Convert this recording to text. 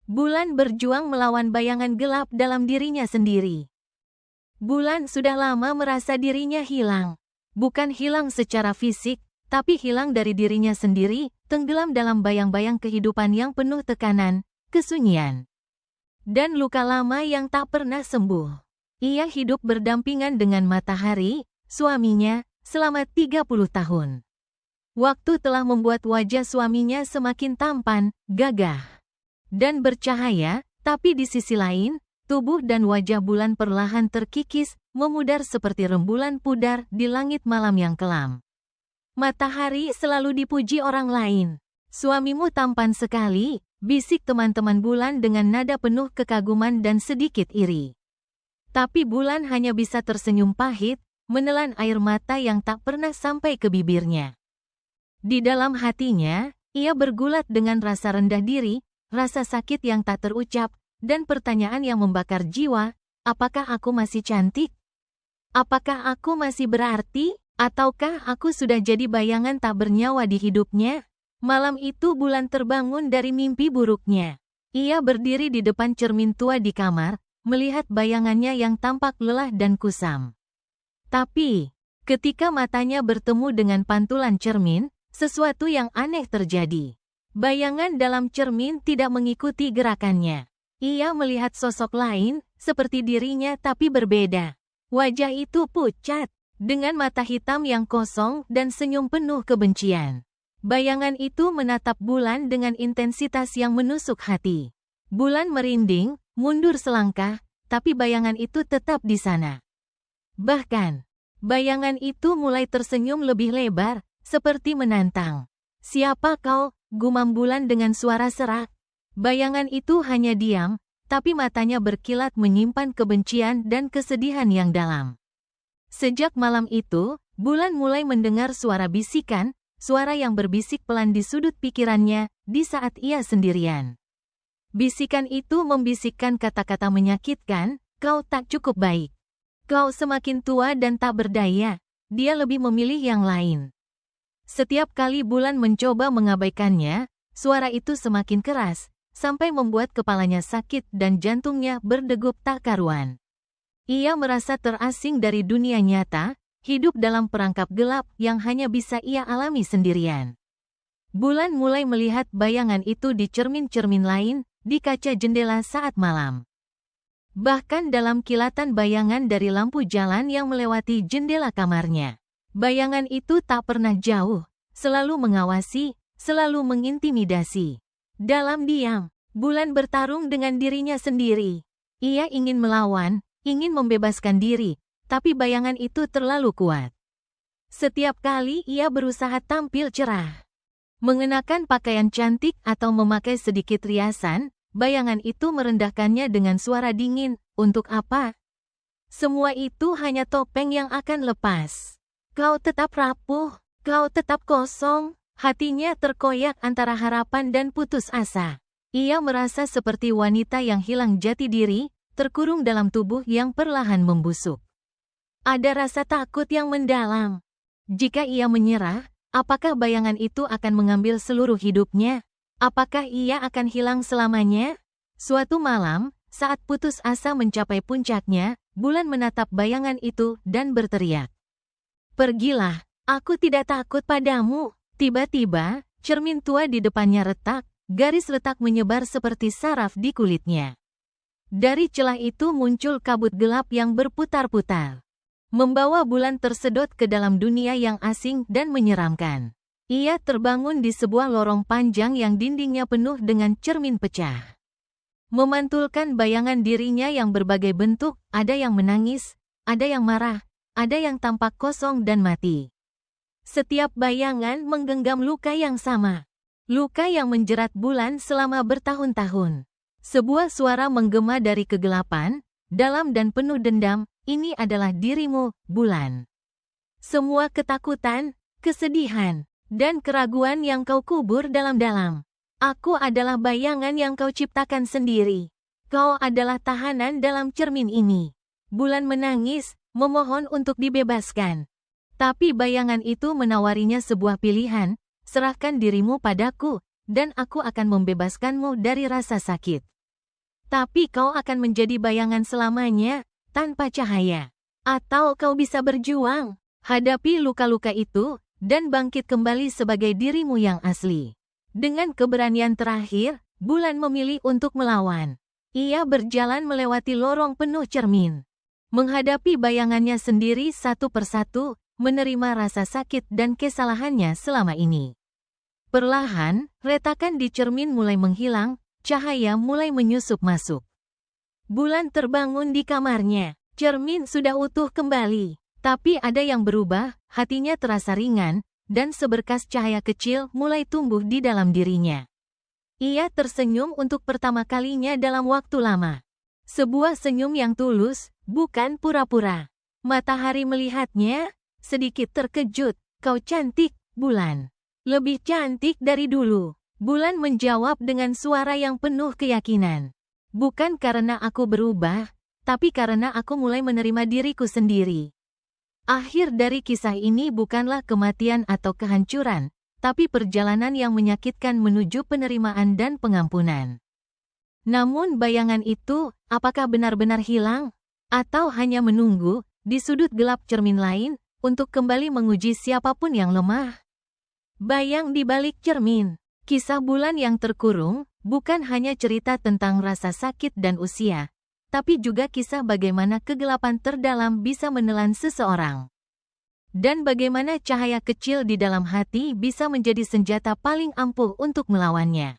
Bulan berjuang melawan bayangan gelap dalam dirinya sendiri. Bulan sudah lama merasa dirinya hilang. Bukan hilang secara fisik, tapi hilang dari dirinya sendiri, tenggelam dalam bayang-bayang kehidupan yang penuh tekanan, kesunyian, dan luka lama yang tak pernah sembuh. Ia hidup berdampingan dengan matahari, suaminya, selama 30 tahun. Waktu telah membuat wajah suaminya semakin tampan, gagah, dan bercahaya, tapi di sisi lain, tubuh dan wajah Bulan perlahan terkikis, memudar seperti rembulan pudar di langit malam yang kelam. Matahari selalu dipuji orang lain. Suamimu tampan sekali, bisik teman-teman Bulan dengan nada penuh kekaguman dan sedikit iri. Tapi Bulan hanya bisa tersenyum pahit, menelan air mata yang tak pernah sampai ke bibirnya. Di dalam hatinya, ia bergulat dengan rasa rendah diri, rasa sakit yang tak terucap, dan pertanyaan yang membakar jiwa, apakah aku masih cantik? Apakah aku masih berarti? Ataukah aku sudah jadi bayangan tak bernyawa di hidupnya? Malam itu Bulan terbangun dari mimpi buruknya. Ia berdiri di depan cermin tua di kamar, melihat bayangannya yang tampak lelah dan kusam. Tapi, ketika matanya bertemu dengan pantulan cermin, sesuatu yang aneh terjadi. Bayangan dalam cermin tidak mengikuti gerakannya. Ia melihat sosok lain, seperti dirinya tapi berbeda. Wajah itu pucat, dengan mata hitam yang kosong dan senyum penuh kebencian. Bayangan itu menatap Bulan dengan intensitas yang menusuk hati. Bulan merinding, mundur selangkah, tapi bayangan itu tetap di sana. Bahkan, bayangan itu mulai tersenyum lebih lebar, seperti menantang. "Siapa kau?" gumam Bulan dengan suara serak. Bayangan itu hanya diam, tapi matanya berkilat menyimpan kebencian dan kesedihan yang dalam. Sejak malam itu, Bulan mulai mendengar suara bisikan, suara yang berbisik pelan di sudut pikirannya, di saat ia sendirian. Bisikan itu membisikkan kata-kata menyakitkan, "Kau tak cukup baik. Kau semakin tua dan tak berdaya." Dia lebih memilih yang lain. Setiap kali Bulan mencoba mengabaikannya, suara itu semakin keras, sampai membuat kepalanya sakit dan jantungnya berdegup tak karuan. Ia merasa terasing dari dunia nyata, hidup dalam perangkap gelap yang hanya bisa ia alami sendirian. Bulan mulai melihat bayangan itu di cermin-cermin lain, di kaca jendela saat malam. Bahkan dalam kilatan bayangan dari lampu jalan yang melewati jendela kamarnya. Bayangan itu tak pernah jauh, selalu mengawasi, selalu mengintimidasi. Dalam diam, Bulan bertarung dengan dirinya sendiri. Ia ingin melawan, ingin membebaskan diri, tapi bayangan itu terlalu kuat. Setiap kali ia berusaha tampil cerah, mengenakan pakaian cantik atau memakai sedikit riasan, bayangan itu merendahkannya dengan suara dingin. "Untuk apa? Semua itu hanya topeng yang akan lepas. Kau tetap rapuh, kau tetap kosong." Hatinya terkoyak antara harapan dan putus asa. Ia merasa seperti wanita yang hilang jati diri, terkurung dalam tubuh yang perlahan membusuk. Ada rasa takut yang mendalam. Jika ia menyerah, apakah bayangan itu akan mengambil seluruh hidupnya? Apakah ia akan hilang selamanya? Suatu malam, saat putus asa mencapai puncaknya, Bulan menatap bayangan itu dan berteriak, "Pergilah, aku tidak takut padamu." Tiba-tiba, cermin tua di depannya retak, garis retak menyebar seperti saraf di kulitnya. Dari celah itu muncul kabut gelap yang berputar-putar, membawa Bulan tersedot ke dalam dunia yang asing dan menyeramkan. Ia terbangun di sebuah lorong panjang yang dindingnya penuh dengan cermin pecah, memantulkan bayangan dirinya yang berbagai bentuk, ada yang menangis, ada yang marah, ada yang tampak kosong dan mati. Setiap bayangan menggenggam luka yang sama. Luka yang menjerat Bulan selama bertahun-tahun. Sebuah suara menggema dari kegelapan, dalam dan penuh dendam, "Ini adalah dirimu, Bulan. Semua ketakutan, kesedihan, dan keraguan yang kau kubur dalam-dalam. Aku adalah bayangan yang kau ciptakan sendiri. Kau adalah tahanan dalam cermin ini." Bulan menangis, memohon untuk dibebaskan. Tapi bayangan itu menawarinya sebuah pilihan, "Serahkan dirimu padaku, dan aku akan membebaskanmu dari rasa sakit." Tapi kau akan menjadi bayangan selamanya, tanpa cahaya. Atau kau bisa berjuang, hadapi luka-luka itu, dan bangkit kembali sebagai dirimu yang asli. Dengan keberanian terakhir, Bulan memilih untuk melawan. Ia berjalan melewati lorong penuh cermin. Menghadapi bayangannya sendiri satu persatu, menerima rasa sakit dan kesalahannya selama ini. Perlahan, retakan di cermin mulai menghilang, cahaya mulai menyusup masuk. Bulan terbangun di kamarnya. Cermin sudah utuh kembali. Tapi ada yang berubah, hatinya terasa ringan, dan seberkas cahaya kecil mulai tumbuh di dalam dirinya. Ia tersenyum untuk pertama kalinya dalam waktu lama. Sebuah senyum yang tulus, bukan pura-pura. Matahari melihatnya, sedikit terkejut. Kau cantik, Bulan. Lebih cantik dari dulu. Bulan menjawab dengan suara yang penuh keyakinan. Bukan karena aku berubah, tapi karena aku mulai menerima diriku sendiri. Akhir dari kisah ini bukanlah kematian atau kehancuran, tapi perjalanan yang menyakitkan menuju penerimaan dan pengampunan. Namun bayangan itu, apakah benar-benar hilang? Atau hanya menunggu, di sudut gelap cermin lain, untuk kembali menguji siapapun yang lemah? Bayang di balik cermin. Kisah Bulan yang terkurung, bukan hanya cerita tentang rasa sakit dan usia, tapi juga kisah bagaimana kegelapan terdalam bisa menelan seseorang. Dan bagaimana cahaya kecil di dalam hati bisa menjadi senjata paling ampuh untuk melawannya.